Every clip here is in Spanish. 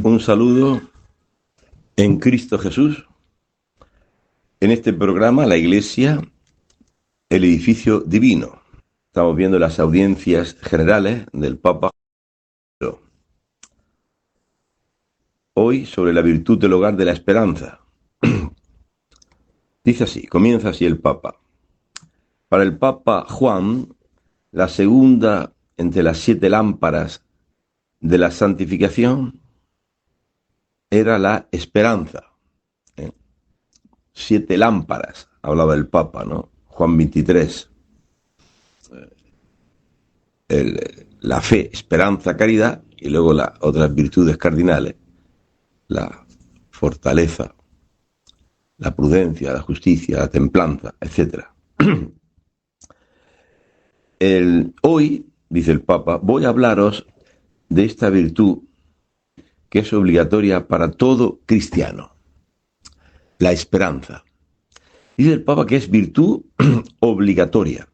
Un saludo en Cristo Jesús. En este programa, la Iglesia, el edificio divino. Estamos viendo las audiencias generales del Papa. Hoy sobre la virtud del hogar de la esperanza. Dice así, comienza así el Papa. Para el Papa Juan, la segunda entre las 7 lámparas de la santificación era la esperanza. 7 lámparas, hablaba el Papa, ¿no? Juan 23. La fe, esperanza, caridad, y luego las otras virtudes cardinales, la fortaleza, la prudencia, la justicia, la templanza, etc. Hoy, dice el Papa, voy a hablaros de esta virtud que es obligatoria para todo cristiano, la esperanza. Dice el Papa que es virtud obligatoria,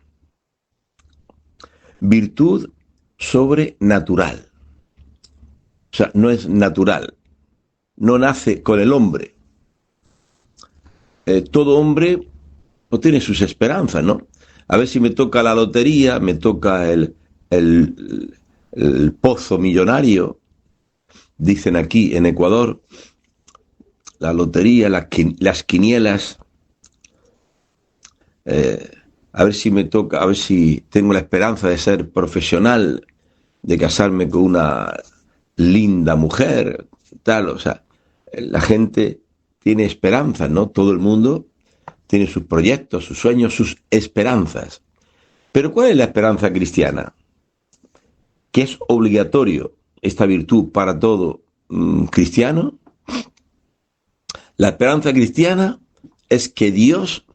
virtud sobrenatural. O sea, no es natural, no nace con el hombre. Todo hombre no tiene sus esperanzas, ¿no? A ver si me toca la lotería, me toca el pozo millonario, dicen aquí en Ecuador, la lotería, las quinielas, a ver si me toca, a ver si tengo la esperanza de ser profesional, de casarme con una linda mujer, tal, o sea, la gente tiene esperanzas, ¿no? Todo el mundo tiene sus proyectos, sus sueños, sus esperanzas. Pero ¿cuál es la esperanza cristiana? ¿Que es obligatorio esta virtud para todo cristiano? La esperanza cristiana es que Dios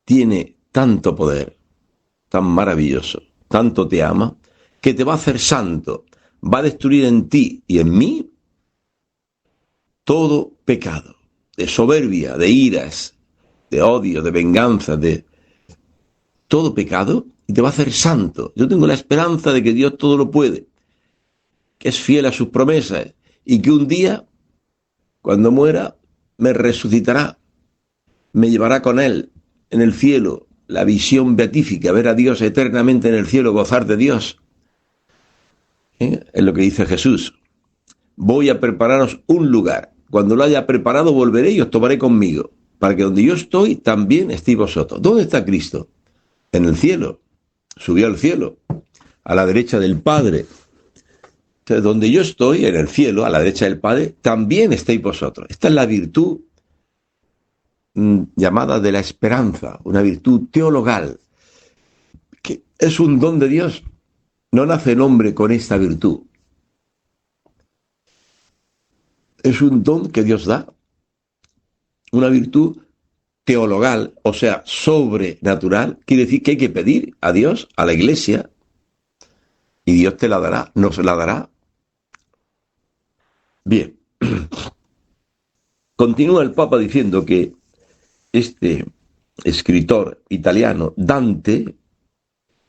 tiene tanto poder, tan maravilloso, tanto te ama, que te va a hacer santo, va a destruir en ti y en mí todo pecado, de soberbia, de iras, de odio, de venganza, de todo pecado, y te va a hacer santo. Yo tengo la esperanza de que Dios todo lo puede, que es fiel a sus promesas, y que un día, cuando muera, me resucitará, me llevará con Él en el cielo, la visión beatífica, ver a Dios eternamente en el cielo, gozar de Dios. Es lo que dice Jesús. Voy a prepararos un lugar. Cuando lo haya preparado, volveré y os tomaré conmigo, para que donde yo estoy, también estéis vosotros. ¿Dónde está Cristo? En el cielo. Subió al cielo, a la derecha del Padre. Entonces, donde yo estoy, en el cielo, a la derecha del Padre, también estéis vosotros. Esta es la virtud llamada de la esperanza, una virtud teologal, que es un don de Dios. No nace el hombre con esta virtud. Es un don que Dios da, una virtud teologal, o sea, sobrenatural. Quiere decir que hay que pedir a Dios, a la Iglesia, y Dios te la dará, nos la dará. Bien. Continúa el Papa diciendo que este escritor italiano, Dante,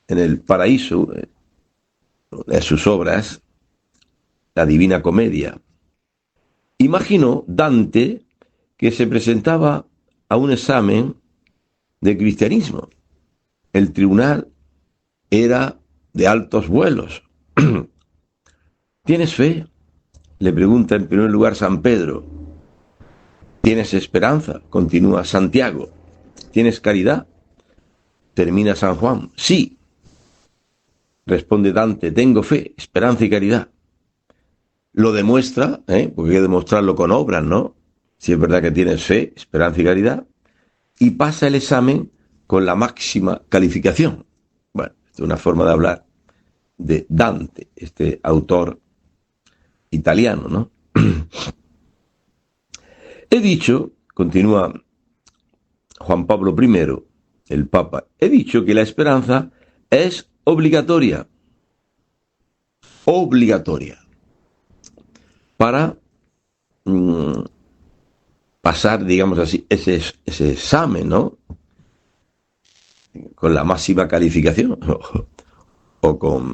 en el Paraíso, de sus obras, la Divina Comedia, imaginó Dante que se presentaba a un examen de cristianismo. El tribunal era de altos vuelos. ¿Tienes fe?, le pregunta en primer lugar San Pedro. ¿Tienes esperanza?, continúa Santiago. ¿Tienes caridad?, termina San Juan. Sí, responde Dante, tengo fe, esperanza y caridad. Lo demuestra, porque hay que demostrarlo con obras, ¿no? Si es verdad que tienes fe, esperanza y caridad, y pasa el examen con la máxima calificación. Bueno, es una forma de hablar de Dante, este autor italiano, ¿no? He dicho, continúa Juan Pablo I, el Papa, he dicho que la esperanza es obligatoria, para pasar, digamos así, ese examen, ¿no? Con la máxima calificación o con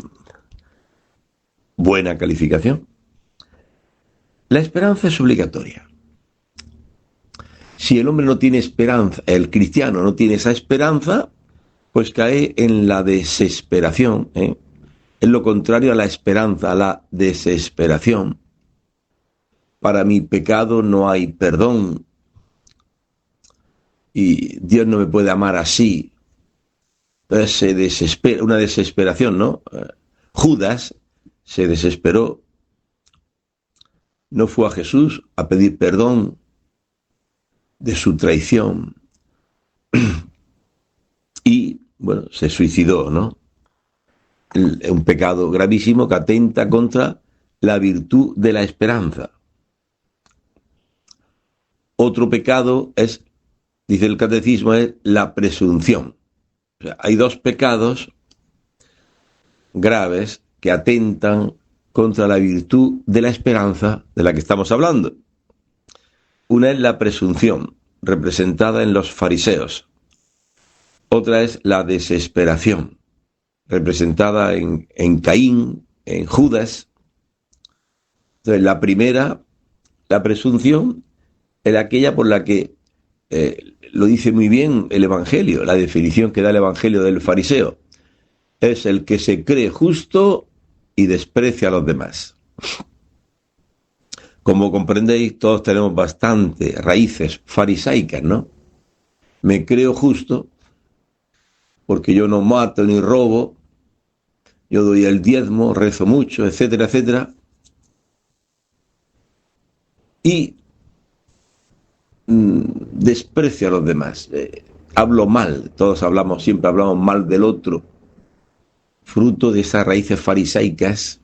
buena calificación. La esperanza es obligatoria. Si el hombre no tiene esperanza, el cristiano no tiene esa esperanza, pues cae en la desesperación, ¿eh? Es lo contrario a la esperanza, a la desesperación. Para mi pecado no hay perdón y Dios no me puede amar así. Entonces se desespera, una desesperación, ¿no? Judas se desesperó, no fue a Jesús a pedir perdón de su traición y, bueno, se suicidó, ¿no? Un pecado gravísimo que atenta contra la virtud de la esperanza. Otro pecado es, dice el catecismo, es la presunción. O sea, hay dos pecados graves que atentan contra la virtud de la esperanza de la que estamos hablando. Una es la presunción, representada en los fariseos. Otra es la desesperación, representada en Caín, en Judas. Entonces, la primera, la presunción, era aquella por la que lo dice muy bien el Evangelio, la definición que da el Evangelio del fariseo. Es el que se cree justo y desprecia a los demás. Como comprendéis, todos tenemos bastante raíces farisaicas, ¿no? Me creo justo porque yo no mato ni robo, yo doy el diezmo, rezo mucho, etcétera, etcétera. Y desprecio a los demás. Hablo mal, todos siempre hablamos mal del otro, fruto de esas raíces farisaicas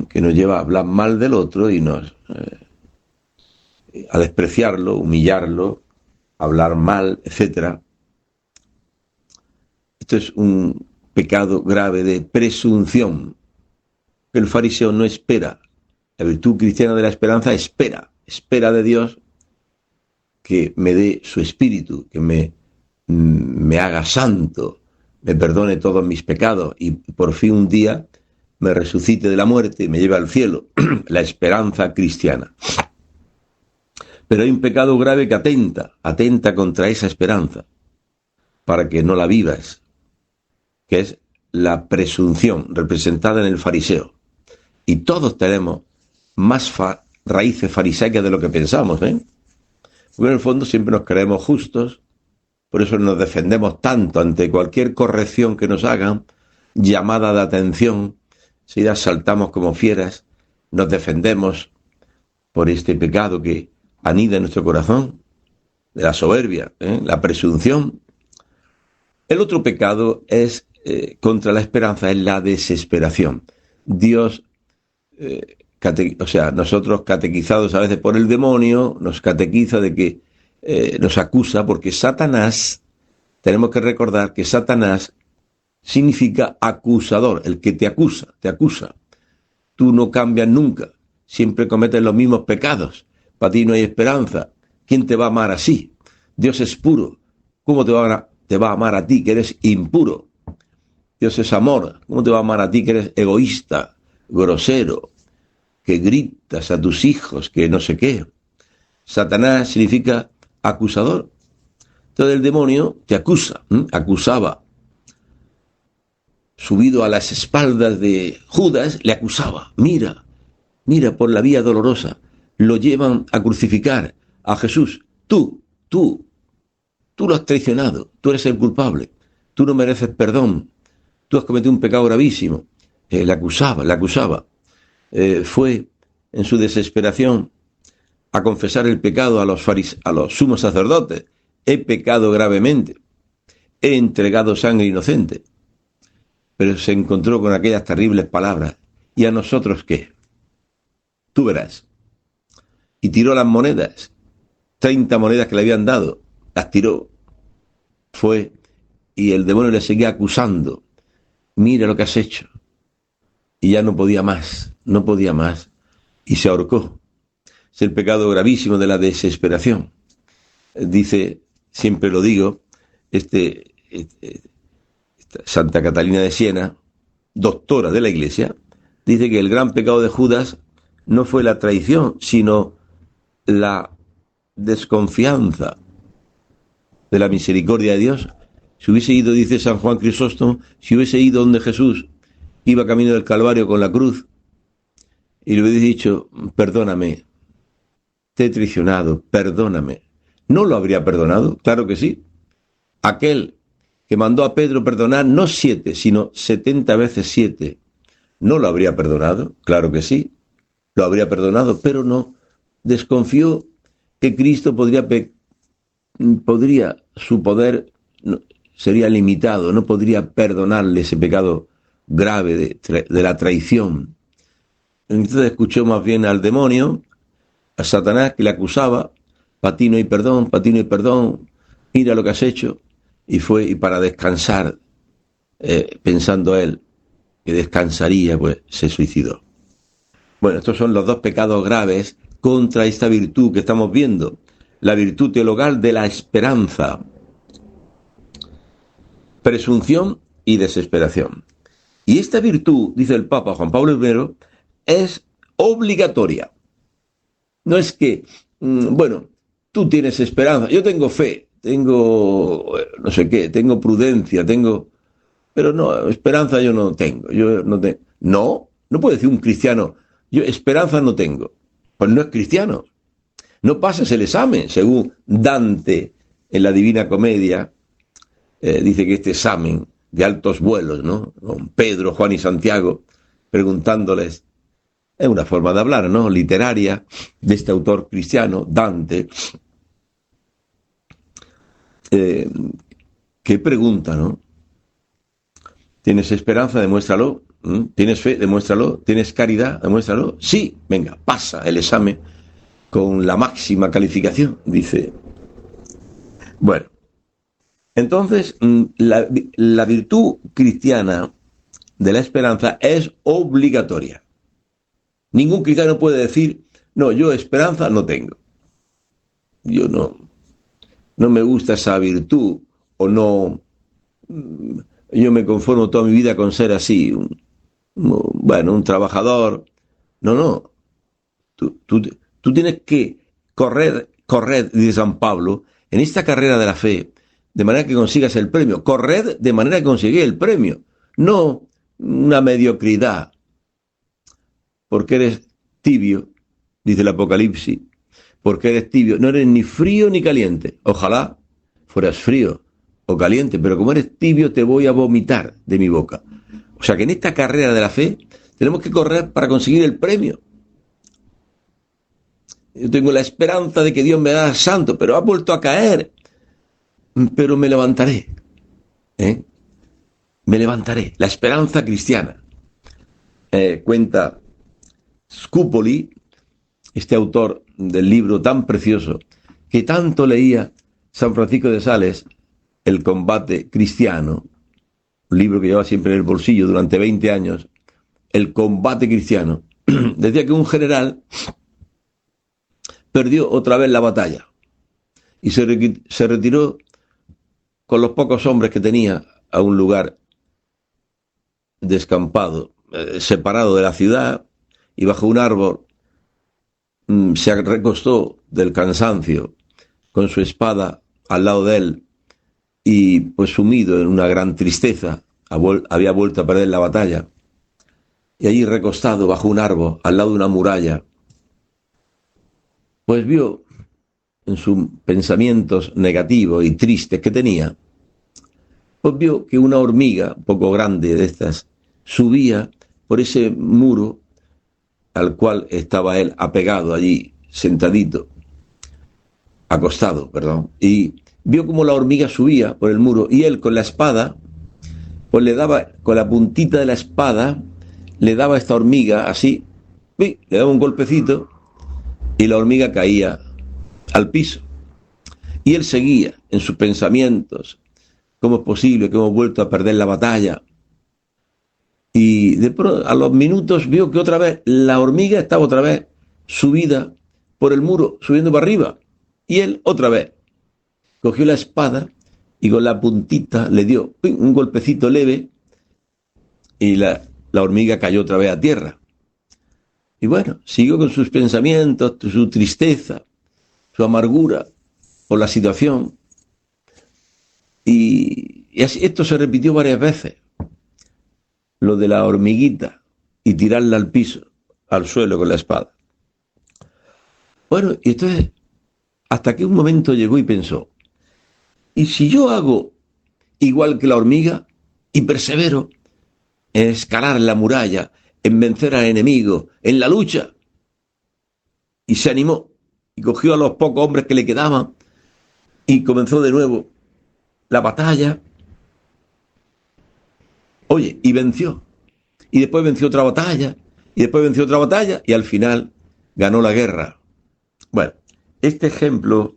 que nos lleva a hablar mal del otro y a despreciarlo, humillarlo, hablar mal, etcétera. Esto es un pecado grave de presunción. El fariseo no espera. La virtud cristiana de la esperanza espera de Dios que me dé su espíritu, que me haga santo, me perdone todos mis pecados y por fin un día me resucite de la muerte y me lleve al cielo. La esperanza cristiana. Pero hay un pecado grave que atenta contra esa esperanza, para que no la vivas, que es la presunción, representada en el fariseo. Y todos tenemos más raíces farisaicas de lo que pensamos, ¿eh? Porque en el fondo siempre nos creemos justos, por eso nos defendemos tanto ante cualquier corrección que nos hagan, llamada de atención, si ya saltamos como fieras, nos defendemos por este pecado que anida en nuestro corazón, de la soberbia, la presunción. El otro pecado es contra la esperanza, es la desesperación. Dios, nosotros catequizados a veces por el demonio, nos catequiza de que nos acusa, porque Satanás, tenemos que recordar que Satanás significa acusador, el que te acusa. Tú no cambias nunca, siempre cometes los mismos pecados, para ti no hay esperanza. ¿Quién te va a amar así? Dios es puro, ¿cómo te va a amar a ti que eres impuro? Dios es amor, ¿cómo te va a amar a ti que eres egoísta, grosero, que gritas a tus hijos, que no sé qué? Satanás significa acusador. Entonces el demonio te acusaba. Subido a las espaldas de Judas, le acusaba. Mira por la vía dolorosa. Lo llevan a crucificar a Jesús. Tú lo has traicionado. Tú eres el culpable. Tú no mereces perdón. Tú has cometido un pecado gravísimo. Le acusaba. Fue en su desesperación a confesar el pecado a los sumos sacerdotes. He pecado gravemente. He entregado sangre inocente. Pero se encontró con aquellas terribles palabras. ¿Y a nosotros qué? Tú verás. Y tiró las monedas. 30 monedas que le habían dado. Las tiró. fue y el demonio le seguía acusando. Mira lo que has hecho. Y ya no podía más, no podía más. Y se ahorcó. Es el pecado gravísimo de la desesperación. Dice, siempre lo digo, Santa Catalina de Siena, doctora de la Iglesia, dice que el gran pecado de Judas no fue la traición, sino la desconfianza de la misericordia de Dios. Si hubiese ido, dice San Juan Crisóstomo, si hubiese ido donde Jesús iba camino del Calvario con la cruz y le hubiese dicho, perdóname, te he traicionado, perdóname, ¿no lo habría perdonado? Claro que sí. Aquel que mandó a Pedro perdonar no 7, sino 70 veces 7, ¿no lo habría perdonado? Claro que sí, lo habría perdonado, pero no. Desconfió que Cristo podría, su poder sería limitado, no podría perdonarle ese pecado grave de la traición. Entonces escuchó más bien al demonio, a Satanás, que le acusaba, para ti no hay perdón, mira lo que has hecho. Y fue, y para descansar, pensando él que descansaría, pues se suicidó. Bueno, estos son los dos pecados graves contra esta virtud que estamos viendo, la virtud teologal de la esperanza. Presunción y desesperación. Y esta virtud, dice el Papa Juan Pablo I, es obligatoria. No es que, bueno, tú tienes esperanza, yo tengo fe, tengo no sé qué, tengo prudencia, pero no, esperanza yo no tengo. No puede decir un cristiano, yo esperanza no tengo. Pues no es cristiano. No pasas el examen, según Dante en la Divina Comedia, dice que este examen de altos vuelos, ¿no? Con Pedro, Juan y Santiago, preguntándoles, es una forma de hablar, ¿no? Literaria, de este autor cristiano, Dante, que pregunta, ¿no? ¿Tienes esperanza? Demuéstralo. ¿Tienes fe? Demuéstralo. ¿Tienes caridad? Demuéstralo. Sí, venga, pasa el examen con la máxima calificación, dice. Bueno, entonces, la virtud cristiana de la esperanza es obligatoria. Ningún cristiano puede decir, no, yo esperanza no tengo. Yo no me gusta esa virtud, o no, yo me conformo toda mi vida con ser así, un trabajador. No, tú tienes que correr, dice San Pablo, en esta carrera de la fe, de manera que consigas el premio. Corred de manera que consigáis el premio, no una mediocridad, porque eres tibio, dice el Apocalipsis, porque eres tibio, no eres ni frío ni caliente. Ojalá fueras frío o caliente, pero como eres tibio te voy a vomitar de mi boca. O sea que en esta carrera de la fe tenemos que correr para conseguir el premio. Yo tengo la esperanza de que Dios me haga santo, pero ha vuelto a caer. Pero me levantaré. Me levantaré. La esperanza cristiana. Cuenta Scupoli, este autor del libro tan precioso, que tanto leía San Francisco de Sales, El combate cristiano, un libro que llevaba siempre en el bolsillo durante 20 años, El combate cristiano. Decía que un general perdió otra vez la batalla y se retiró con los pocos hombres que tenía a un lugar descampado, separado de la ciudad, y bajo un árbol se recostó del cansancio con su espada al lado de él y pues sumido en una gran tristeza, había vuelto a perder la batalla, y allí recostado bajo un árbol al lado de una muralla, pues vio en sus pensamientos negativos y tristes que tenía, pues vio que una hormiga un poco grande de estas subía por ese muro al cual estaba él apegado allí, sentadito, acostado, y vio como la hormiga subía por el muro y él con la espada, pues le daba, con la puntita de la espada, le daba a esta hormiga así, le daba un golpecito y la hormiga caía al piso. Y él seguía en sus pensamientos ¿cómo es posible que hemos vuelto a perder la batalla? Y de pronto, a los minutos vio que otra vez la hormiga estaba otra vez subida por el muro, subiendo para arriba. Y él otra vez cogió la espada y con la puntita le dio un golpecito leve y la hormiga cayó otra vez a tierra. Y bueno, siguió con sus pensamientos, su tristeza, su amargura por la situación. Y así, esto se repitió varias veces. Lo de la hormiguita y tirarla al piso, al suelo con la espada. Bueno, y entonces, hasta que un momento llegó y pensó, ¿y si yo hago igual que la hormiga y persevero en escalar la muralla, en vencer al enemigo, en la lucha? Y se animó y cogió a los pocos hombres que le quedaban y comenzó de nuevo la batalla. Oye, y venció. Y después venció otra batalla, y después venció otra batalla, y al final ganó la guerra. Bueno, este ejemplo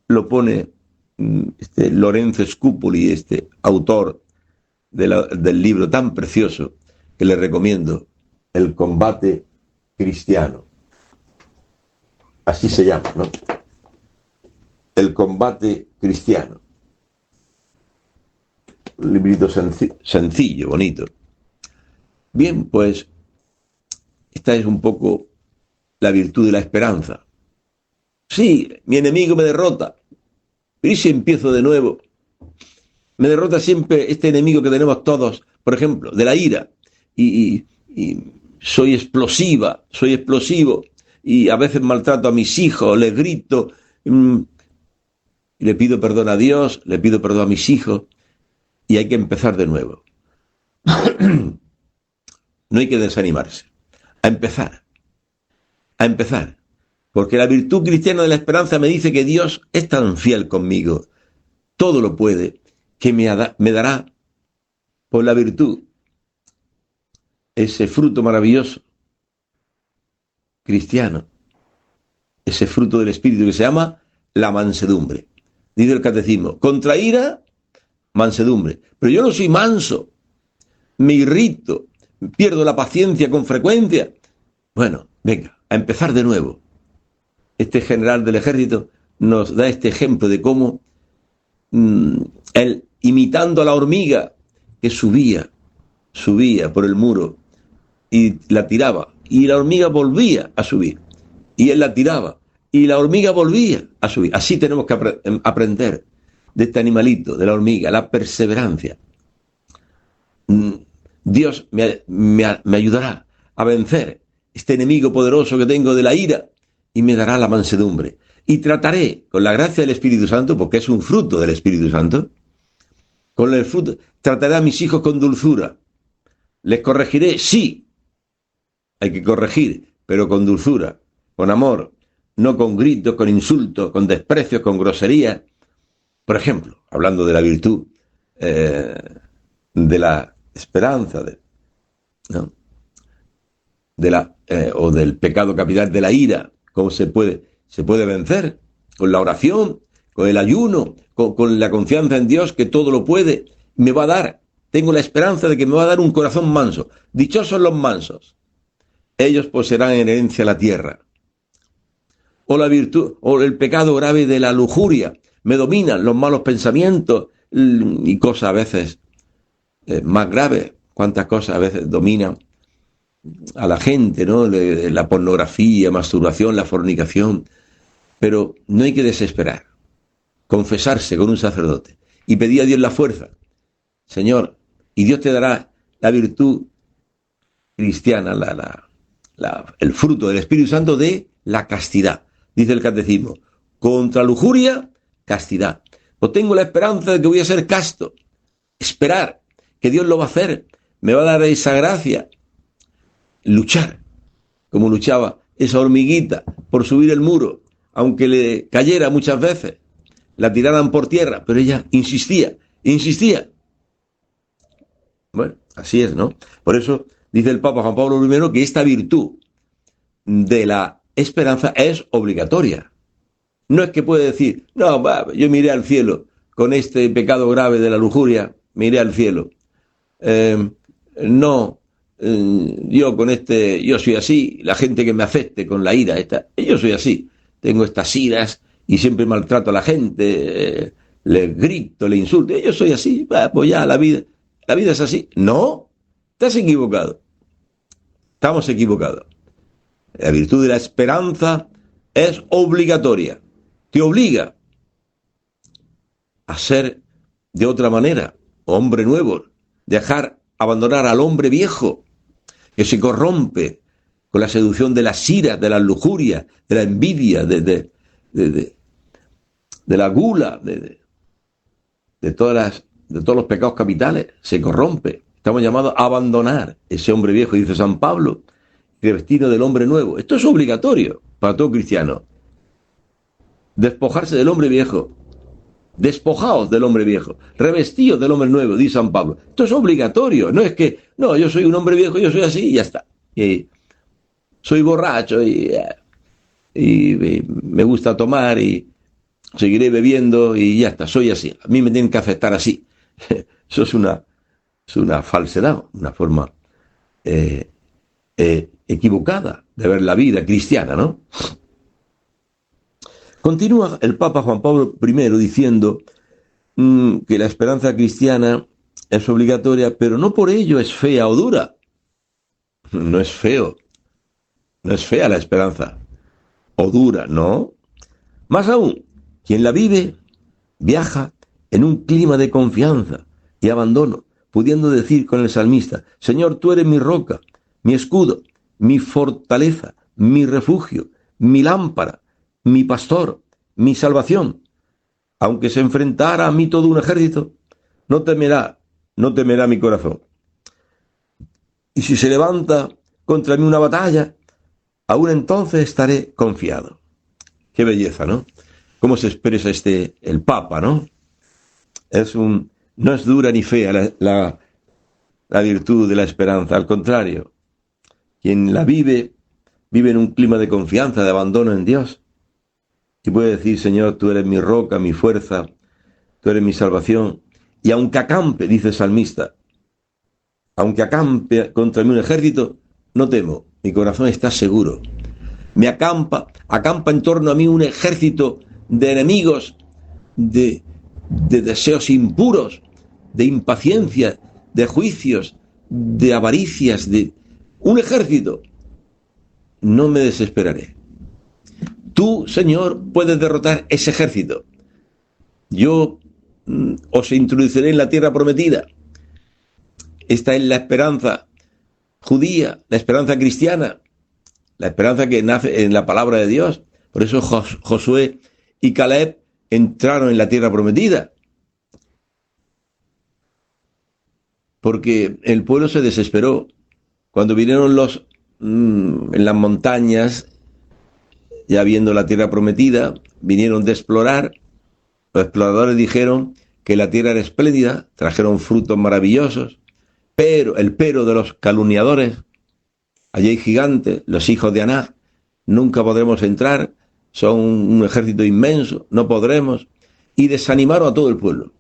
lo pone Lorenzo Scupoli, autor del libro tan precioso que le recomiendo, El combate cristiano. Así se llama, ¿no? El combate cristiano. Un librito sencillo, bonito. Bien, pues esta es un poco la virtud de la esperanza. Sí, mi enemigo me derrota, pero ¿y si empiezo de nuevo? Me derrota siempre este enemigo que tenemos todos, por ejemplo, de la ira. Y soy explosiva, soy explosivo, y a veces maltrato a mis hijos, les grito, le pido perdón a Dios, le pido perdón a mis hijos, y hay que empezar de nuevo. No hay que desanimarse. A empezar. Porque la virtud cristiana de la esperanza me dice que Dios es tan fiel conmigo, todo lo puede, que me dará por la virtud ese fruto maravilloso cristiano, ese fruto del Espíritu que se llama la mansedumbre. Dice el catecismo, contra ira, mansedumbre. Pero yo no soy manso, me irrito, pierdo la paciencia con frecuencia. Bueno, venga, a empezar de nuevo. Este general del ejército nos da este ejemplo de cómo él, imitando a la hormiga que subía por el muro y la tiraba, y la hormiga volvía a subir, y él la tiraba, y la hormiga volvía a subir. Así tenemos que aprender de este animalito, de la hormiga, la perseverancia. Dios me ayudará a vencer este enemigo poderoso que tengo de la ira y me dará la mansedumbre. Y trataré, con la gracia del Espíritu Santo, porque es un fruto del Espíritu Santo, con el fruto, trataré a mis hijos con dulzura. Les corregiré, sí, hay que corregir, pero con dulzura, con amor, no con gritos, con insultos, con desprecios, con groserías. Por ejemplo, hablando de la virtud, de la esperanza, ¿no? O del pecado capital de la ira, ¿cómo se puede vencer? Con la oración, con el ayuno, con la confianza en Dios que todo lo puede. Me va a dar, tengo la esperanza de que me va a dar un corazón manso. Dichosos los mansos, ellos poseerán en herencia la tierra. O la virtud, o el pecado grave de la lujuria, me dominan los malos pensamientos y cosas a veces más graves. Cuántas cosas a veces dominan a la gente, ¿no? La pornografía, masturbación, la fornicación. Pero no hay que desesperar. Confesarse con un sacerdote y pedir a Dios la fuerza. Señor, y Dios te dará la virtud cristiana, el fruto del Espíritu Santo de la castidad. Dice el catecismo, contra lujuria, castidad. Pues tengo la esperanza de que voy a ser casto. Esperar que Dios lo va a hacer. Me va a dar esa gracia. Luchar, como luchaba esa hormiguita por subir el muro, aunque le cayera muchas veces, la tiraran por tierra, pero ella insistía. Bueno, así es, ¿no? Por eso dice el Papa Juan Pablo I que esta virtud de la esperanza es obligatoria. No es que puede decir, no, yo me iré al cielo con este pecado grave de la lujuria, me iré al cielo. No, yo soy así, la gente que me afecte con la ira, yo soy así, tengo estas iras y siempre maltrato a la gente, le grito, le insulto, yo soy así, pues ya la vida es así. No, estás equivocado, estamos equivocados. La virtud de la esperanza es obligatoria, te obliga a ser de otra manera, hombre nuevo, abandonar al hombre viejo, que se corrompe con la seducción de las iras, de la lujuria, de la envidia, de la gula, de todos los pecados capitales, se corrompe. Estamos llamados a abandonar ese hombre viejo, dice San Pablo, y revestirnos del hombre nuevo. Esto es obligatorio para todo cristiano. Despojarse del hombre viejo. Despojaos del hombre viejo, revestíos del hombre nuevo, dice San Pablo. Esto es obligatorio, no es que, no, yo soy un hombre viejo, yo soy así y ya está. Y soy borracho y me gusta tomar y seguiré bebiendo y ya está, soy así. A mí me tienen que aceptar así. Eso es una falsedad, una forma equivocada de ver la vida cristiana, ¿no? Continúa el Papa Juan Pablo I diciendo que la esperanza cristiana es obligatoria, pero no por ello es fea o dura. No es feo, no es fea la esperanza o dura, no. Más aún, quien la vive viaja en un clima de confianza y abandono, pudiendo decir con el salmista: Señor, tú eres mi roca, mi escudo, mi fortaleza, mi refugio, mi lámpara, mi pastor, mi salvación. Aunque se enfrentara a mí todo un ejército, no temerá mi corazón. Y si se levanta contra mí una batalla, aún entonces estaré confiado. Qué belleza, ¿no? Cómo se expresa el Papa, ¿no? No es dura ni fea la virtud de la esperanza, al contrario. Quien la vive en un clima de confianza, de abandono en Dios. Y puede decir: Señor, tú eres mi roca, mi fuerza, tú eres mi salvación. Y aunque acampe, dice el salmista, aunque acampe contra mí un ejército, no temo, mi corazón está seguro. Me acampa en torno a mí un ejército de enemigos, de deseos impuros, de impaciencia, de juicios, de avaricias, de un ejército. No me desesperaré. Tú, Señor, puedes derrotar ese ejército. Yo os introduciré en la tierra prometida. Esta es la esperanza judía, la esperanza cristiana, la esperanza que nace en la palabra de Dios. Por eso Josué y Caleb entraron en la tierra prometida. Porque el pueblo se desesperó. Cuando vinieron en las montañas, ya viendo la tierra prometida, vinieron de explorar. Los exploradores dijeron que la tierra era espléndida, trajeron frutos maravillosos, pero el pero de los calumniadores: allí hay gigantes, los hijos de Aná, nunca podremos entrar, son un ejército inmenso, no podremos. Y desanimaron a todo el pueblo.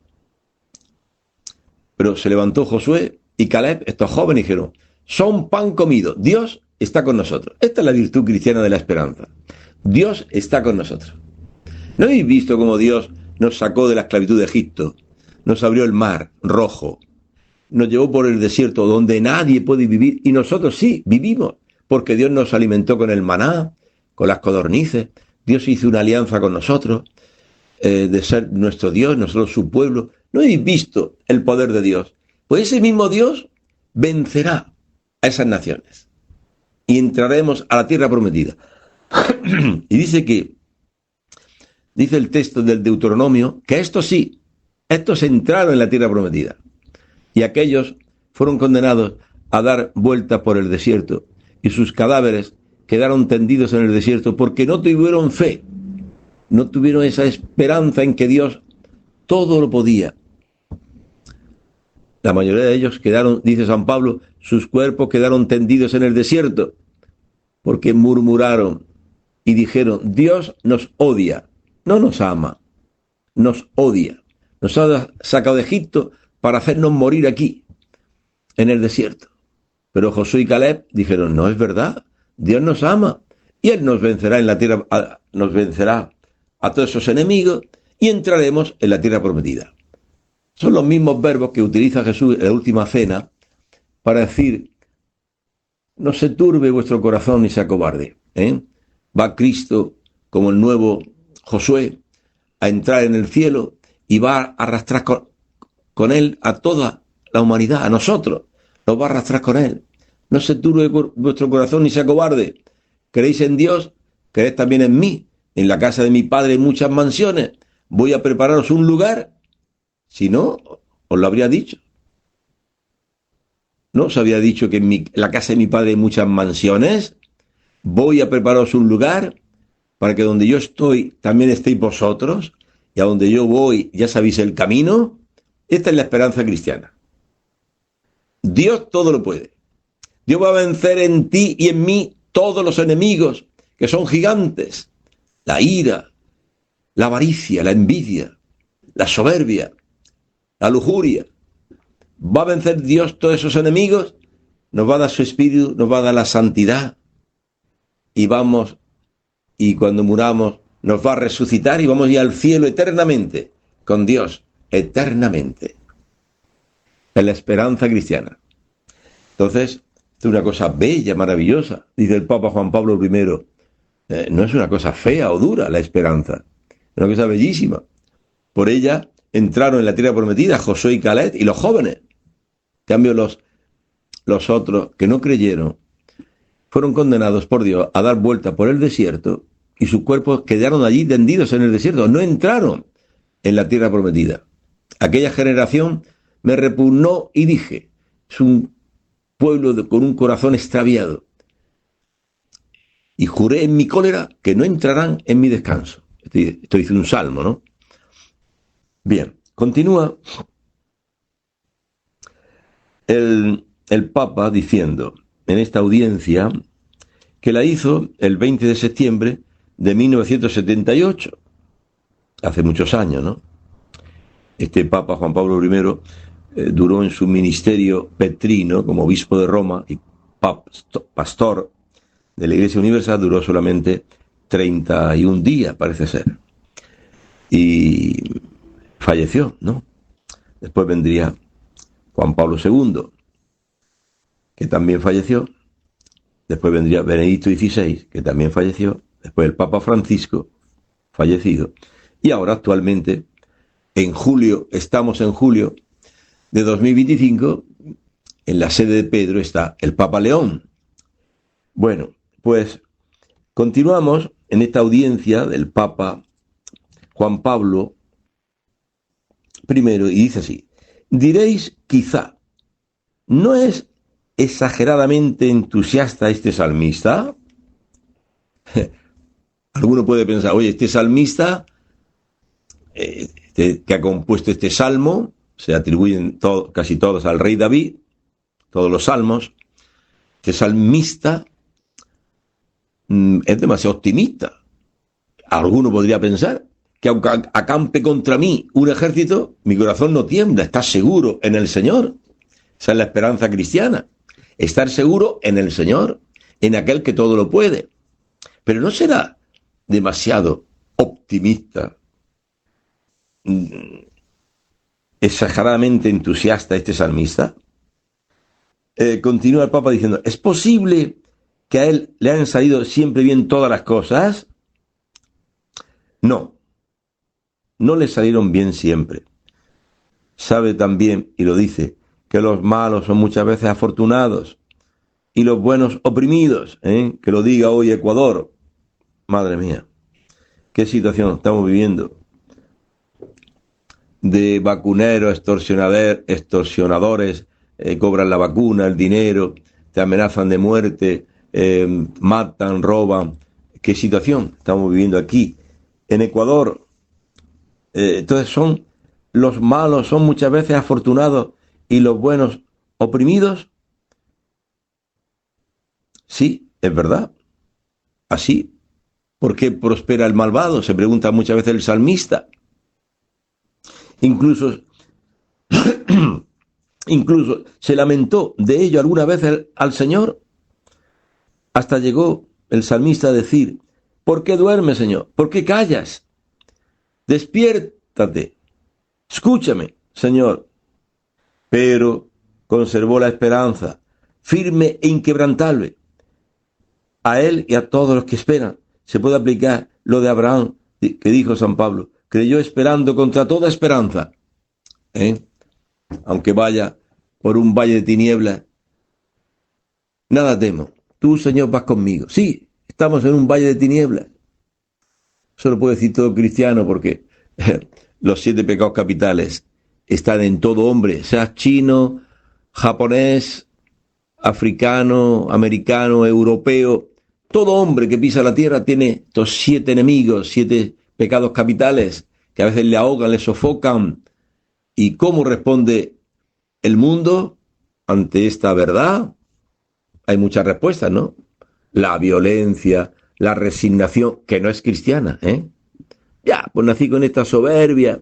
Pero se levantó Josué y Caleb, estos jóvenes, dijeron: son pan comido, Dios está con nosotros. Esta es la virtud cristiana de la esperanza. Dios está con nosotros. ¿No habéis visto cómo Dios nos sacó de la esclavitud de Egipto? Nos abrió el mar rojo, nos llevó por el desierto donde nadie puede vivir, y nosotros sí vivimos, porque Dios nos alimentó con el maná, con las codornices. Dios hizo una alianza con nosotros, de ser nuestro Dios, nosotros su pueblo. ¿No habéis visto el poder de Dios? Pues ese mismo Dios vencerá a esas naciones y entraremos a la tierra prometida. Y dice el texto del Deuteronomio, que estos entraron en la tierra prometida, y aquellos fueron condenados a dar vueltas por el desierto, y sus cadáveres quedaron tendidos en el desierto porque no tuvieron fe, no tuvieron esa esperanza en que Dios todo lo podía. La mayoría de ellos quedaron, dice San Pablo, sus cuerpos quedaron tendidos en el desierto porque murmuraron y dijeron: Dios nos odia, no nos ama, nos odia, nos ha sacado de Egipto para hacernos morir aquí, en el desierto. Pero Josué y Caleb dijeron, no es verdad, Dios nos ama y Él nos vencerá en la tierra, nos vencerá a todos esos enemigos y entraremos en la tierra prometida. Son los mismos verbos que utiliza Jesús en la última cena para decir, no se turbe vuestro corazón ni se acobarde. Va Cristo como el nuevo Josué a entrar en el cielo y va a arrastrar con Él a toda la humanidad, a nosotros, nos va a arrastrar con Él. No se turbe vuestro corazón ni se acobarde. ¿Creéis en Dios? ¿Creéis también en mí? En la casa de mi Padre hay muchas mansiones. Voy a prepararos un lugar. Si no, os lo habría dicho. ¿No os había dicho que en la casa de mi Padre hay muchas mansiones? Voy a prepararos un lugar para que donde yo estoy también estéis vosotros, y a donde yo voy ya sabéis el camino. Esta es la esperanza cristiana. Dios todo lo puede. Dios va a vencer en ti y en mí todos los enemigos, que son gigantes. La ira, la avaricia, la envidia, la soberbia, la lujuria. Va a vencer Dios todos esos enemigos, nos va a dar su espíritu, nos va a dar la santidad, y cuando muramos nos va a resucitar y vamos a ir al cielo eternamente, con Dios, eternamente. Es la esperanza cristiana. Entonces, es una cosa bella, maravillosa, dice el Papa Juan Pablo I. No es una cosa fea o dura la esperanza, es una cosa bellísima. Por ella entraron en la tierra prometida Josué y Caleb y los jóvenes. En cambio, los otros que no creyeron fueron condenados por Dios a dar vuelta por el desierto y sus cuerpos quedaron allí tendidos en el desierto. No entraron en la tierra prometida. Aquella generación me repugnó y dije, es un pueblo con un corazón extraviado. Y juré en mi cólera que no entrarán en mi descanso. Esto dice un salmo, ¿no? Bien, continúa el Papa diciendo en esta audiencia que la hizo el 20 de septiembre de 1978, hace muchos años, ¿no? Este Papa Juan Pablo I duró en su ministerio petrino como obispo de Roma y pastor de la Iglesia Universal, duró solamente 31 días, parece ser. Y falleció, ¿no? Después vendría Juan Pablo II, que también falleció. Después vendría Benedicto XVI, que también falleció. Después el Papa Francisco, fallecido. Y ahora actualmente, estamos en julio de 2025, en la sede de Pedro está el Papa León. Bueno, pues continuamos en esta audiencia del Papa Juan Pablo I y dice así, diréis quizá, ¿no es exageradamente entusiasta este salmista? Alguno puede pensar, oye, este salmista que ha compuesto este salmo, se atribuyen casi todos al rey David, todos los salmos, este salmista es demasiado optimista. Alguno podría pensar que aunque acampe contra mí un ejército, mi corazón no tiembla, está seguro en el Señor. Esa es la esperanza cristiana. Estar seguro en el Señor, en aquel que todo lo puede. Pero ¿no será demasiado optimista, exageradamente entusiasta este salmista? Continúa el Papa diciendo, ¿es posible que a él le han salido siempre bien todas las cosas? No, no le salieron bien siempre. Sabe también, y lo dice, que los malos son muchas veces afortunados y los buenos oprimidos, que lo diga hoy Ecuador. Madre mía, qué situación estamos viviendo de vacuneros, extorsionadores, cobran la vacuna, el dinero, te amenazan de muerte, matan, roban. ¿Qué situación estamos viviendo aquí en Ecuador? Entonces los malos son muchas veces afortunados y los buenos oprimidos. Sí, es verdad. Así. ¿Por qué prospera el malvado? Se pregunta muchas veces el salmista. Incluso, incluso se lamentó de ello alguna vez al Señor. Hasta llegó el salmista a decir: ¿por qué duermes, Señor? ¿Por qué callas? Despiértate, escúchame, Señor. Pero conservó la esperanza, firme e inquebrantable. A él y a todos los que esperan se puede aplicar lo de Abraham, que dijo San Pablo: creyó esperando contra toda esperanza. Aunque vaya por un valle de tinieblas, nada temo. Tú, Señor, vas conmigo. Sí, estamos en un valle de tinieblas. Eso lo puede decir todo cristiano, porque los 7 pecados capitales están en todo hombre, sea chino, japonés, africano, americano, europeo. Todo hombre que pisa la tierra tiene estos 7 enemigos, 7 pecados capitales, que a veces le ahogan, le sofocan. ¿Y cómo responde el mundo ante esta verdad? Hay muchas respuestas, ¿no? La violencia, la resignación, que no es cristiana, Ya, pues nací con esta soberbia,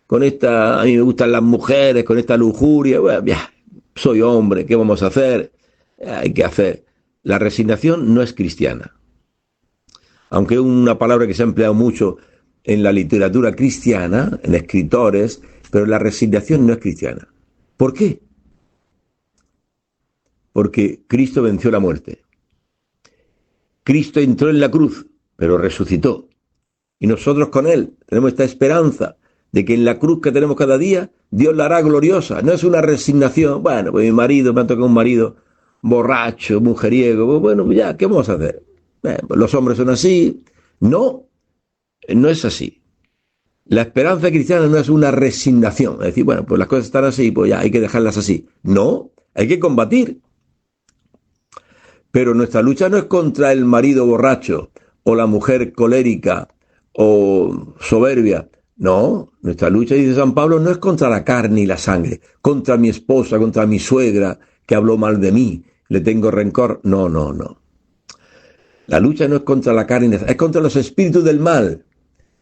con esta, a mí me gustan las mujeres, con esta lujuria, bueno, ya, soy hombre, ¿qué vamos a hacer? Hay que hacer. La resignación no es cristiana. Aunque es una palabra que se ha empleado mucho en la literatura cristiana, en escritores, pero la resignación no es cristiana. ¿Por qué? Porque Cristo venció la muerte. Cristo entró en la cruz, pero resucitó. Y nosotros con Él tenemos esta esperanza de que en la cruz que tenemos cada día, Dios la hará gloriosa. No es una resignación. Bueno, pues mi marido, me ha tocado un marido borracho, mujeriego. Pues bueno, ya, ¿qué vamos a hacer? Pues los hombres son así. No, no es así. La esperanza cristiana no es una resignación. Es decir, bueno, pues las cosas están así, pues ya hay que dejarlas así. No, hay que combatir. Pero nuestra lucha no es contra el marido borracho o la mujer colérica o soberbia. No, nuestra lucha, dice San Pablo, no es contra la carne y la sangre, contra mi esposa, contra mi suegra que habló mal de mí, le tengo rencor. No, no, no. La lucha no es contra la carne y la sangre, es contra los espíritus del mal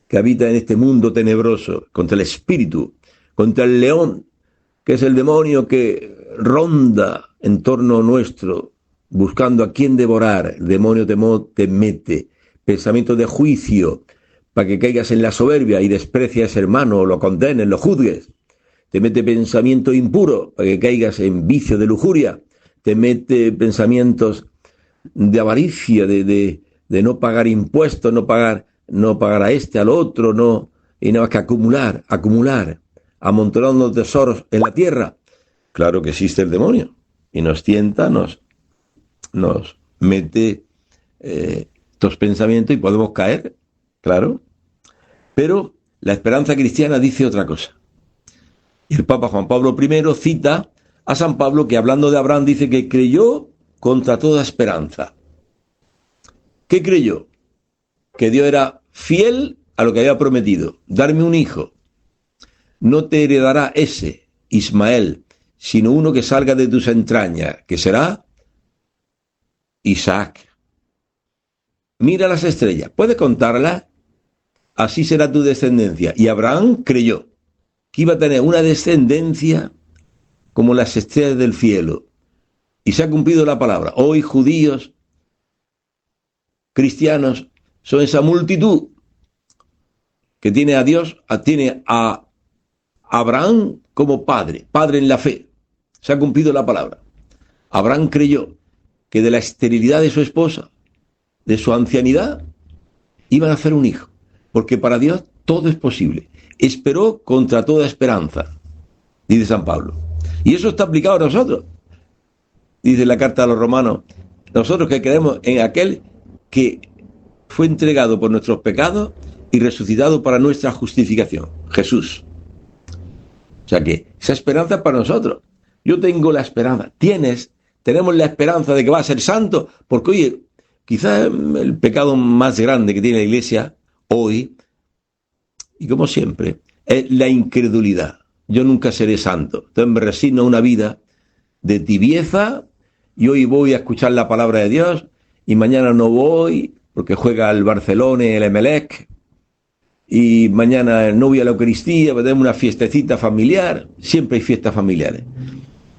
que habitan en este mundo tenebroso, contra el espíritu, contra el león, que es el demonio que ronda en torno nuestro, buscando a quién devorar. El demonio te mete pensamientos de juicio para que caigas en la soberbia y desprecies a ese hermano, o lo condenes, lo juzgues. Te mete pensamiento impuro para que caigas en vicio de lujuria. Te mete pensamientos de avaricia, de no pagar impuestos, no pagar a este, al otro, no, y nada más que acumular, amontonando tesoros en la tierra. Claro que existe el demonio y nos tienta, nos mete estos pensamientos y podemos caer, claro. Pero la esperanza cristiana dice otra cosa. Y el Papa Juan Pablo I cita a San Pablo, que hablando de Abraham dice que creyó contra toda esperanza. ¿Qué creyó? Que Dios era fiel a lo que había prometido, darme un hijo. No te heredará ese, Ismael, sino uno que salga de tus entrañas, que será Isaac. Mira las estrellas, ¿puedes contarlas? Así será tu descendencia. Y Abraham creyó que iba a tener una descendencia como las estrellas del cielo. Y se ha cumplido la palabra. Hoy judíos, cristianos, son esa multitud que tiene a Dios, tiene a Abraham como padre en la fe. Se ha cumplido la palabra. Abraham creyó que de la esterilidad de su esposa, de su ancianidad, iban a hacer un hijo. Porque para Dios todo es posible. Esperó contra toda esperanza, dice San Pablo. Y eso está aplicado a nosotros. Dice la carta a los romanos, nosotros que creemos en aquel que fue entregado por nuestros pecados y resucitado para nuestra justificación, Jesús. O sea que esa esperanza es para nosotros. Yo tengo la esperanza, tenemos la esperanza de que va a ser santo, porque oye, quizás el pecado más grande que tiene la Iglesia hoy, y como siempre, es la incredulidad. Yo nunca seré santo. Entonces me resigno a una vida de tibieza, y hoy voy a escuchar la palabra de Dios, y mañana no voy, porque juega el Barcelona y el Emelec, y mañana no voy a la Eucaristía, voy a tener una fiestecita familiar. Siempre hay fiestas familiares,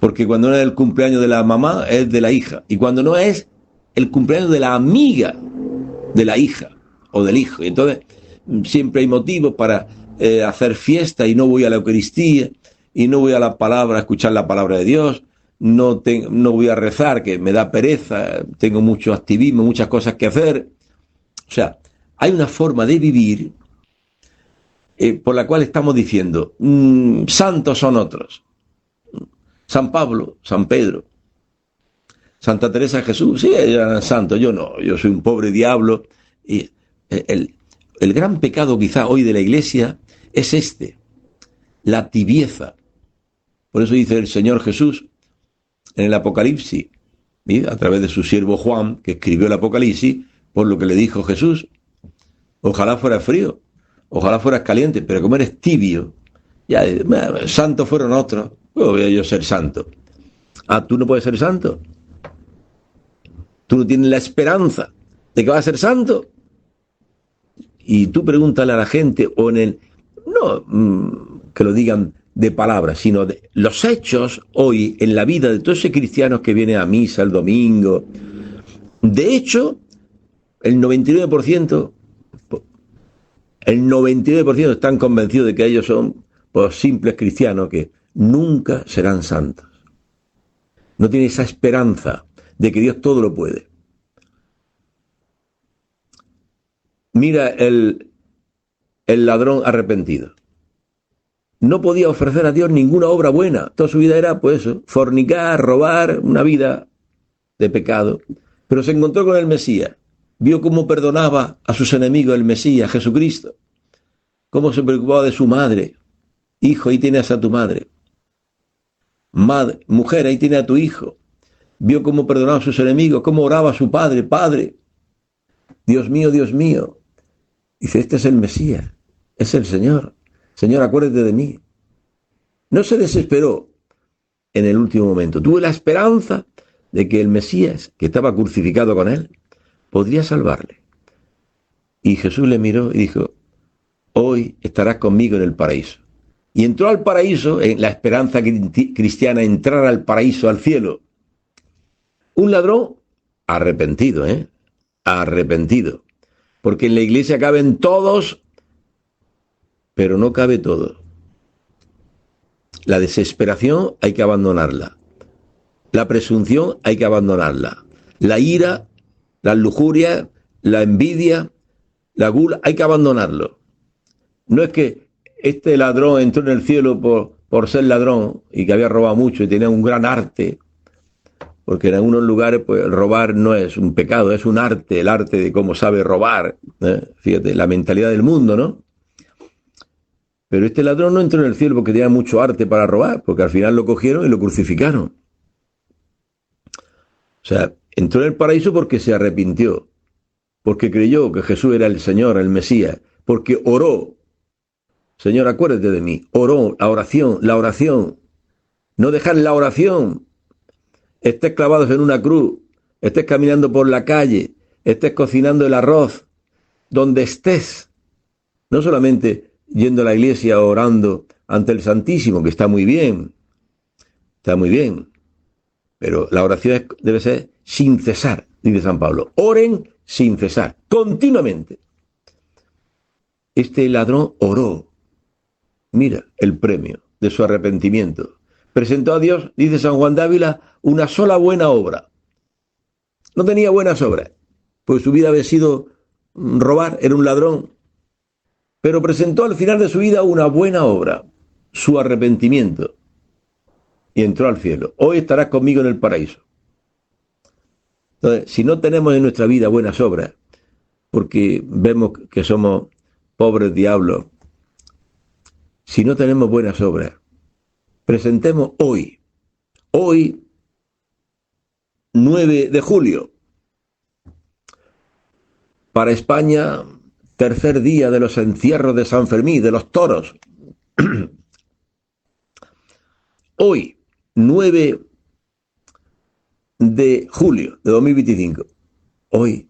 porque cuando no es el cumpleaños de la mamá, es de la hija, y cuando no es el cumpleaños de la amiga de la hija o del hijo, y entonces siempre hay motivos para hacer fiesta, y no voy a la Eucaristía, y no voy a la palabra, a escuchar la palabra de Dios, no voy a rezar, que me da pereza, tengo mucho activismo, muchas cosas que hacer. O sea, hay una forma de vivir por la cual estamos diciendo, santos son otros. San Pablo, San Pedro, Santa Teresa de Jesús, sí, ella era santo, yo no, yo soy un pobre diablo. Y el gran pecado quizá hoy de la Iglesia es la tibieza. Por eso dice el Señor Jesús en el Apocalipsis, ¿sí?, a través de su siervo Juan, que escribió el Apocalipsis, por lo que le dijo Jesús: ojalá fueras frío, ojalá fueras caliente, pero como eres tibio, ya, santos fueron otros, ¿cómo voy a yo ser santo? Ah, ¿tú no puedes ser santo? ¿Tú no tienes la esperanza de que vas a ser santo? Y tú pregúntale a la gente, o en el, no que lo digan de palabras, sino de los hechos hoy en la vida de todos esos cristianos que vienen a misa el domingo. De hecho, el 99%, el 99% están convencidos de que ellos son pues simples cristianos que nunca serán santos. No tienen esa esperanza de que Dios todo lo puede. Mira el ladrón arrepentido. No podía ofrecer a Dios ninguna obra buena. Toda su vida era, pues eso, fornicar, robar, una vida de pecado. Pero se encontró con el Mesías. Vio cómo perdonaba a sus enemigos el Mesías, Jesucristo. Cómo se preocupaba de su madre. Hijo, ahí tienes a tu madre. Madre, mujer, ahí tienes a tu hijo. Vio cómo perdonaba a sus enemigos, cómo oraba a su padre: Padre, Dios mío, Dios mío. Dice, este es el Mesías, es el Señor. Señor, acuérdate de mí. No se desesperó en el último momento. Tuvo la esperanza de que el Mesías, que estaba crucificado con él, podría salvarle. Y Jesús le miró y dijo: hoy estarás conmigo en el paraíso. Y entró al paraíso, en la esperanza cristiana, entrar al paraíso, al cielo. Un ladrón arrepentido, arrepentido. Porque en la iglesia caben todos, pero no cabe todo. La desesperación hay que abandonarla. La presunción hay que abandonarla. La ira, las lujurias, la envidia, la gula, hay que abandonarlo. No es que este ladrón entró en el cielo por ser ladrón y que había robado mucho y tenía un gran arte, porque en algunos lugares pues robar no es un pecado, es un arte, el arte de cómo sabe robar. Fíjate, la mentalidad del mundo, ¿no? Pero este ladrón no entró en el cielo porque tenía mucho arte para robar, porque al final lo cogieron y lo crucificaron. O sea, entró en el paraíso porque se arrepintió, porque creyó que Jesús era el Señor, el Mesías, porque oró: Señor, acuérdate de mí. Oró, la oración. No dejar la oración. Estés clavados en una cruz, estés caminando por la calle, estés cocinando el arroz, donde estés. No solamente yendo a la iglesia orando ante el Santísimo, que está muy bien, pero la oración debe ser sin cesar, dice San Pablo. Oren sin cesar, continuamente. Este ladrón oró. Mira el premio de su arrepentimiento. Presentó a Dios, dice San Juan de Ávila, una sola buena obra. No tenía buenas obras, pues su vida había sido robar, era un ladrón. Pero presentó al final de su vida una buena obra, su arrepentimiento, y entró al cielo. Hoy estarás conmigo en el paraíso. Entonces, si no tenemos en nuestra vida buenas obras, porque vemos que somos pobres diablos, si no tenemos buenas obras, presentemos hoy, 9 de julio, para España, tercer día de los encierros de San Fermín, de los toros. Hoy, 9 de julio de 2025, hoy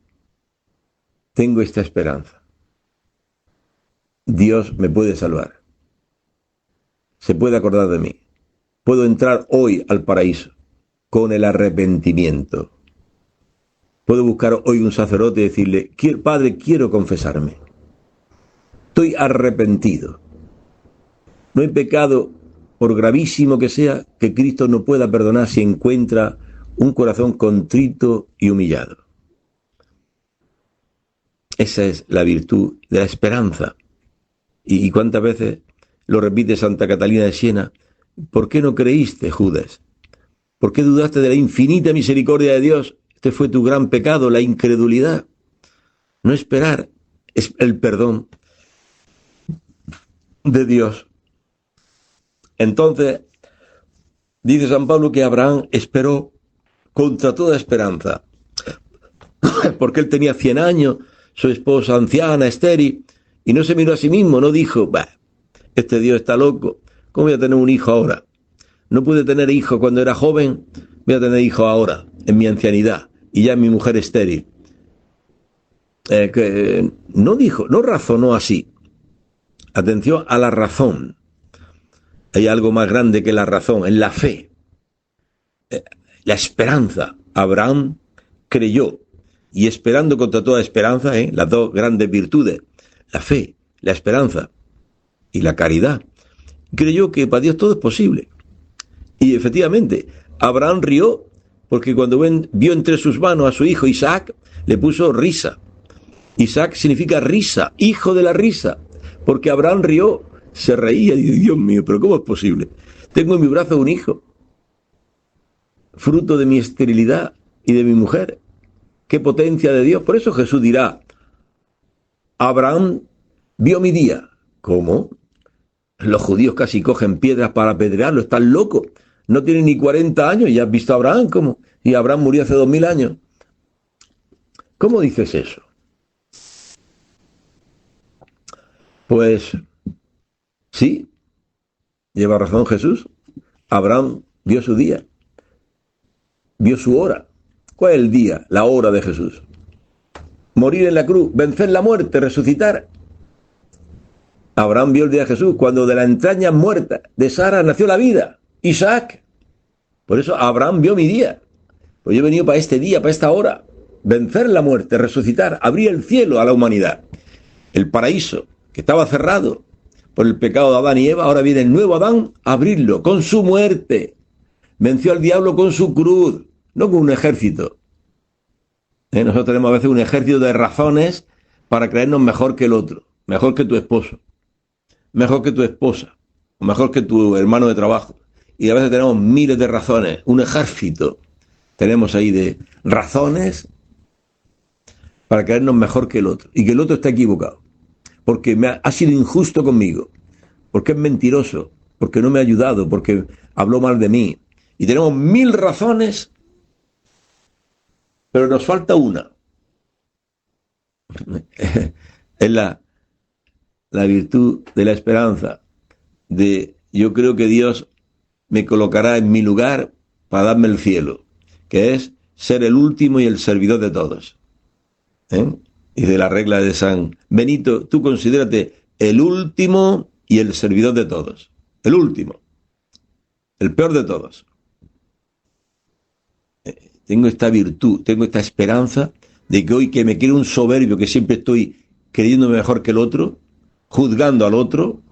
tengo esta esperanza. Dios me puede salvar. Se puede acordar de mí. Puedo entrar hoy al paraíso con el arrepentimiento. Puedo buscar hoy un sacerdote y decirle, Padre, quiero confesarme. Estoy arrepentido. No hay pecado, por gravísimo que sea, que Cristo no pueda perdonar si encuentra un corazón contrito y humillado. Esa es la virtud de la esperanza. ¿Y cuántas veces lo repite Santa Catalina de Siena? ¿Por qué no creíste, Judas? ¿Por qué dudaste de la infinita misericordia de Dios? Este fue tu gran pecado, la incredulidad. No esperar es el perdón de Dios. Entonces, dice San Pablo que Abraham esperó contra toda esperanza, porque él tenía 100 años, su esposa anciana, estéril, y no se miró a sí mismo, no dijo, este Dios está loco, ¿cómo voy a tener un hijo ahora? No pude tener hijo cuando era joven, voy a tener hijo ahora, en mi ancianidad, y ya mi mujer estéril. No razonó así. Atención a la razón. Hay algo más grande que la razón, es la fe, la esperanza. Abraham creyó, y esperando contra toda esperanza, las dos grandes virtudes, la fe, la esperanza y la caridad. Creyó que para Dios todo es posible. Y efectivamente, Abraham rió porque cuando vio entre sus manos a su hijo Isaac, le puso risa. Isaac significa risa, hijo de la risa, porque Abraham rió, se reía y dijo, Dios mío, pero ¿cómo es posible? Tengo en mi brazo un hijo, fruto de mi esterilidad y de mi mujer. ¡Qué potencia de Dios! Por eso Jesús dirá, Abraham vio mi día. ¿Cómo? Los judíos casi cogen piedras para apedrearlo, están locos. No tiene ni 40 años y has visto a Abraham, ¿cómo? Y Abraham murió hace 2000 años. ¿Cómo dices eso? Pues sí, lleva razón Jesús. Abraham vio su día, vio su hora. ¿Cuál es el día, la hora de Jesús? Morir en la cruz, vencer la muerte, resucitar. Abraham vio el día de Jesús, cuando de la entraña muerta de Sara nació la vida. Isaac. Por eso Abraham vio mi día. Pues yo he venido para este día, para esta hora. Vencer la muerte, resucitar, abrir el cielo a la humanidad. El paraíso, que estaba cerrado por el pecado de Adán y Eva, ahora viene el nuevo Adán a abrirlo con su muerte. Venció al diablo con su cruz, no con un ejército. Nosotros tenemos a veces un ejército de razones para creernos mejor que el otro, mejor que tu esposo, mejor que tu esposa, o mejor que tu hermano de trabajo. Y a veces tenemos miles de razones, un ejército tenemos ahí de razones para creernos mejor que el otro, y que el otro está equivocado, porque ha sido injusto conmigo, porque es mentiroso, porque no me ha ayudado, porque habló mal de mí. Y tenemos 1000 razones, pero nos falta una. Es la virtud de la esperanza, de yo creo que Dios me colocará en mi lugar para darme el cielo, que es ser el último y el servidor de todos. Y de la regla de San Benito, tú considérate el último y el servidor de todos. El último, el peor de todos. Tengo esta virtud, tengo esta esperanza de que hoy que me quiero un soberbio, que siempre estoy creyéndome mejor que el otro, juzgando al otro,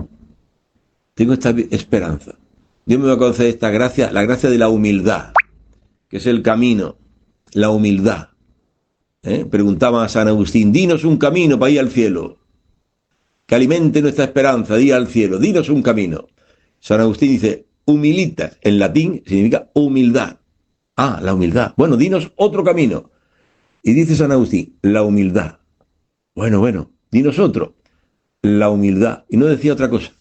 tengo esta esperanza. Dios me va a conceder esta gracia, la gracia de la humildad, que es el camino, la humildad. Preguntaba a San Agustín, dinos un camino para ir al cielo, que alimente nuestra esperanza de ir al cielo, dinos un camino. San Agustín dice, humilitas, en latín significa humildad. Ah, la humildad. Bueno, dinos otro camino. Y dice San Agustín, la humildad. Bueno, dinos otro. La humildad. Y no decía otra cosa.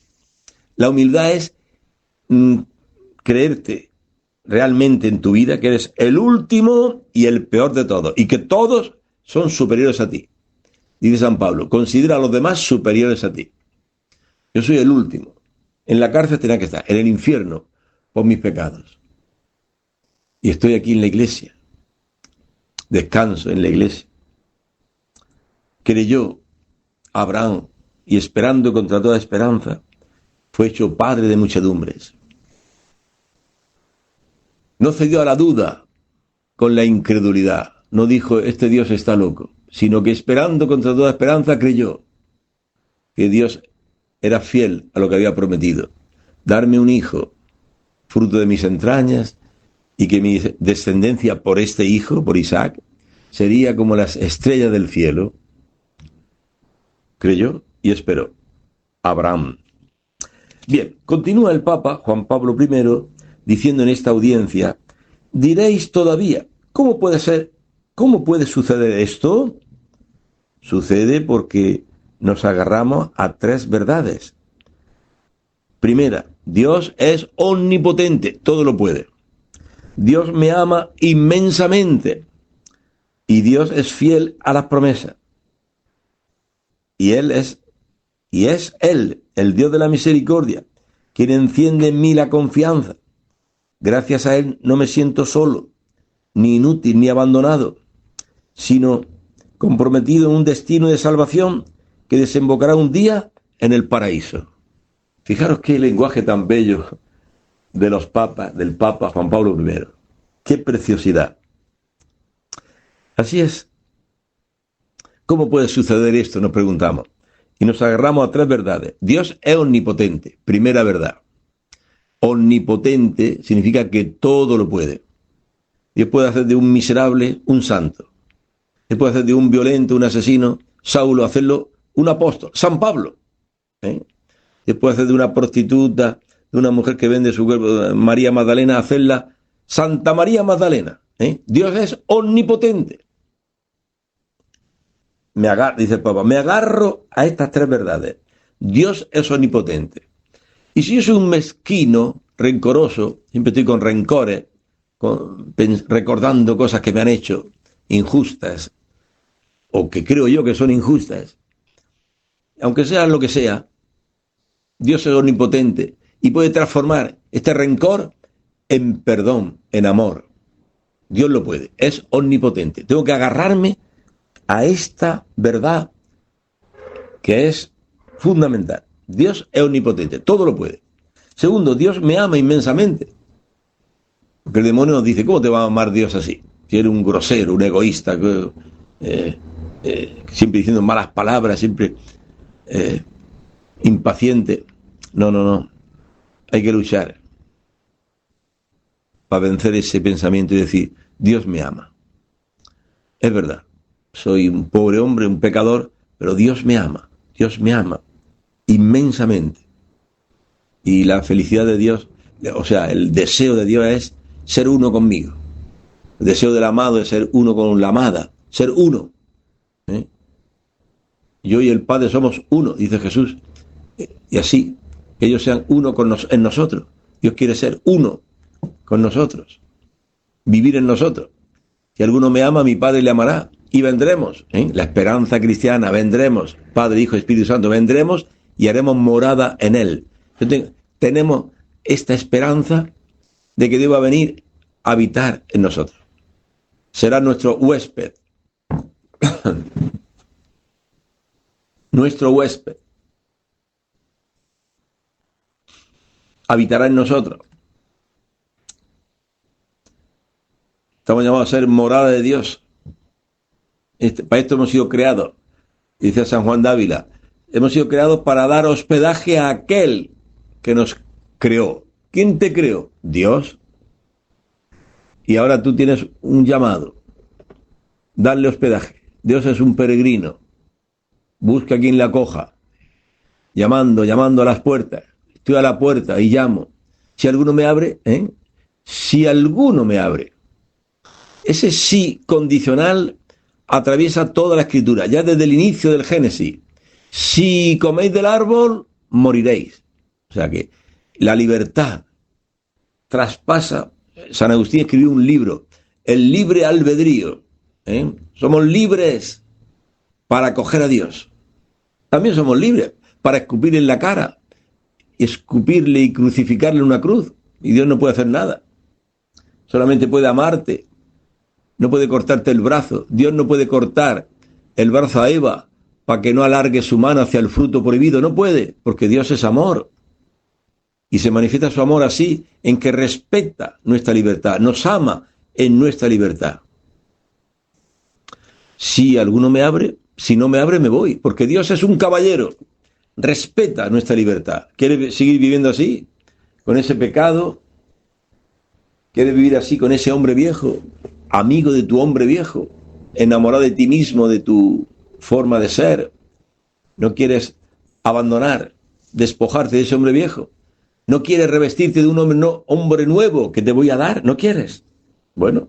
La humildad es creerte realmente en tu vida que eres el último y el peor de todos. Y que todos son superiores a ti. Dice San Pablo, considera a los demás superiores a ti. Yo soy el último. En la cárcel tenía que estar, en el infierno, por mis pecados. Y estoy aquí en la iglesia. Descanso en la iglesia. Creyó Abraham y esperando contra toda esperanza, fue hecho padre de muchedumbres. No cedió a la duda con la incredulidad. No dijo, este Dios está loco, sino que esperando contra toda esperanza creyó que Dios era fiel a lo que había prometido. Darme un hijo, fruto de mis entrañas, y que mi descendencia por este hijo, por Isaac, sería como las estrellas del cielo. Creyó y esperó. Abraham. Bien, continúa el Papa Juan Pablo I diciendo en esta audiencia, diréis todavía, ¿cómo puede ser? ¿Cómo puede suceder esto? Sucede porque nos agarramos a tres verdades. Primera, Dios es omnipotente, todo lo puede. Dios me ama inmensamente y Dios es fiel a las promesas. Y es Él, el Dios de la misericordia, quien enciende en mí la confianza. Gracias a Él no me siento solo, ni inútil, ni abandonado, sino comprometido en un destino de salvación que desembocará un día en el paraíso. Fijaros qué lenguaje tan bello de los papas, del Papa Juan Pablo I. ¡Qué preciosidad! Así es. ¿Cómo puede suceder esto? Nos preguntamos. Y nos agarramos a tres verdades. Dios es omnipotente, primera verdad. Omnipotente significa que todo lo puede. Dios puede hacer de un miserable un santo. Dios puede hacer de un violento, un asesino, Saulo, hacerlo un apóstol, San Pablo. Dios puede hacer de una prostituta, de una mujer que vende su cuerpo, María Magdalena, hacerla Santa María Magdalena. Dios es omnipotente. Dice el Papa, me agarro a estas tres verdades. Dios es omnipotente. Y si yo soy un mezquino, rencoroso, siempre estoy con rencores, recordando cosas que me han hecho injustas, o que creo yo que son injustas, aunque sea lo que sea, Dios es omnipotente y puede transformar este rencor en perdón, en amor. Dios lo puede, es omnipotente. Tengo que agarrarme a esta verdad que es fundamental. Dios es omnipotente, todo lo puede. Segundo, Dios me ama inmensamente. Porque el demonio nos dice, ¿cómo te va a amar Dios así? Si eres un grosero, un egoísta, siempre diciendo malas palabras, siempre impaciente. No. Hay que luchar para vencer ese pensamiento y decir, Dios me ama. Es verdad, soy un pobre hombre, un pecador, pero Dios me ama inmensamente. Y la felicidad de Dios, o sea, el deseo de Dios es ser uno conmigo. El deseo del amado es ser uno con la amada, ser uno. Yo y el Padre somos uno, dice Jesús. Y así, que ellos sean uno en nosotros. Dios quiere ser uno con nosotros, vivir en nosotros. Si alguno me ama, mi Padre le amará. Y vendremos, la esperanza cristiana, vendremos, Padre, Hijo, Espíritu Santo, vendremos y haremos morada en Él. Tenemos esta esperanza de que Dios va a venir a habitar en nosotros. Será nuestro huésped. Nuestro huésped. Habitará en nosotros. Estamos llamados a ser morada de Dios. Para esto hemos sido creados, dice San Juan de Ávila. Hemos sido creados para dar hospedaje a aquel que nos creó. ¿Quién te creó? Dios. Y ahora tú tienes un llamado. Darle hospedaje. Dios es un peregrino. Busca a quien la acoja. Llamando a las puertas. Estoy a la puerta y llamo. Si alguno me abre, Si alguno me abre. Ese sí condicional atraviesa toda la escritura, ya desde el inicio del Génesis. Si coméis del árbol, moriréis. O sea que la libertad traspasa. San Agustín escribió un libro, el libre albedrío. Somos libres para acoger a Dios. También somos libres para escupirle en la cara, escupirle y crucificarle en una cruz. Y Dios no puede hacer nada. Solamente puede amarte. No puede cortarte el brazo. Dios no puede cortar el brazo a Eva para que no alargue su mano hacia el fruto prohibido. No puede, porque Dios es amor. Y se manifiesta su amor así, en que respeta nuestra libertad, nos ama en nuestra libertad. Si alguno me abre, si no me abre, me voy, porque Dios es un caballero, respeta nuestra libertad. ¿Quiere seguir viviendo así? Con ese pecado. ¿Quieres vivir así con ese hombre viejo? Amigo de tu hombre viejo, enamorado de ti mismo, de tu forma de ser. ¿No quieres abandonar, despojarte de ese hombre viejo? ¿No quieres revestirte de un hombre nuevo que te voy a dar? ¿No quieres? Bueno,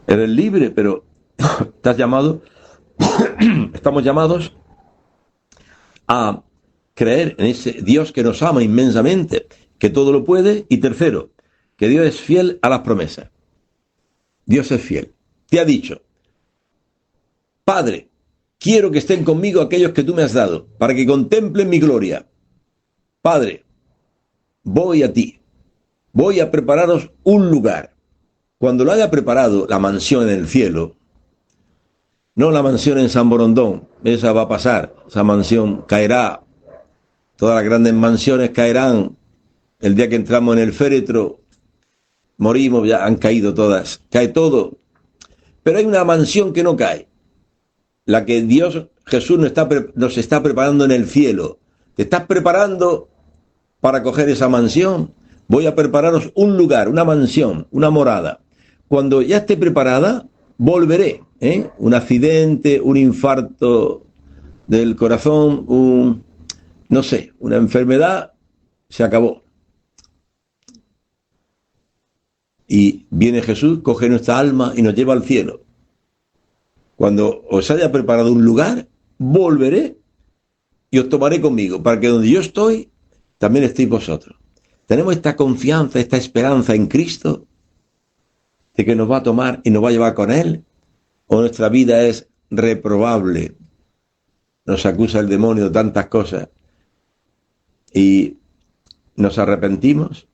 eres libre, pero estás llamado, estamos llamados a creer en ese Dios que nos ama inmensamente, que todo lo puede. Y tercero, que Dios es fiel a las promesas. Dios es fiel. Te ha dicho: Padre, quiero que estén conmigo aquellos que tú me has dado, para que contemplen mi gloria. Padre, voy a ti, voy a prepararos un lugar. Cuando lo haya preparado, la mansión en el cielo, no la mansión en San Borondón, esa va a pasar, esa mansión caerá, todas las grandes mansiones caerán. El día que entramos en el féretro, morimos, ya han caído todas, cae todo. Pero hay una mansión que no cae, la que Dios, Jesús nos está preparando en el cielo. Te estás preparando para coger esa mansión. Voy a prepararos un lugar, una mansión, una morada. Cuando ya esté preparada, volveré. Un accidente, un infarto del corazón, una enfermedad, se acabó. Y viene Jesús, coge nuestra alma y nos lleva al cielo. Cuando os haya preparado un lugar, volveré y os tomaré conmigo, para que donde yo estoy, también estéis vosotros. Tenemos esta confianza, esta esperanza en Cristo, de que nos va a tomar y nos va a llevar con Él, o nuestra vida es reprobable. Nos acusa el demonio de tantas cosas y nos arrepentimos.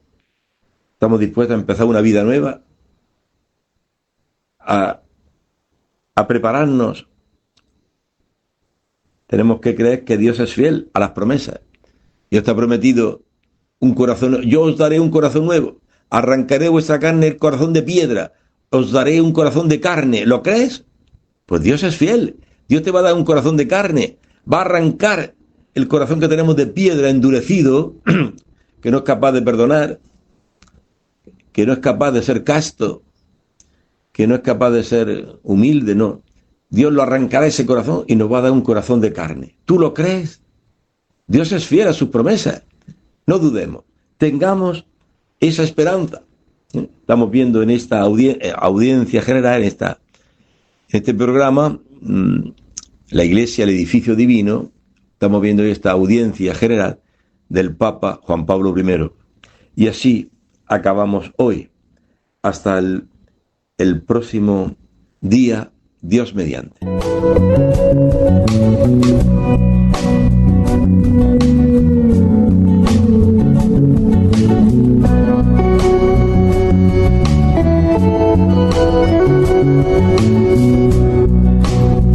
Estamos dispuestos a empezar una vida nueva, a prepararnos. Tenemos que creer que Dios es fiel a las promesas. Dios te ha prometido un corazón. Yo os daré un corazón nuevo. Arrancaré vuestra carne el corazón de piedra. Os daré un corazón de carne. ¿Lo crees? Pues Dios es fiel. Dios te va a dar un corazón de carne. Va a arrancar el corazón que tenemos de piedra endurecido, que no es capaz de perdonar, que no es capaz de ser casto, que no es capaz de ser humilde, no. Dios lo arrancará ese corazón y nos va a dar un corazón de carne. ¿Tú lo crees? Dios es fiel a sus promesas. No dudemos. Tengamos esa esperanza. Estamos viendo en esta audiencia general, en este programa, la Iglesia, el edificio divino. Estamos viendo esta audiencia general del Papa Juan Pablo I. Y así acabamos hoy. Hasta el próximo día, Dios mediante.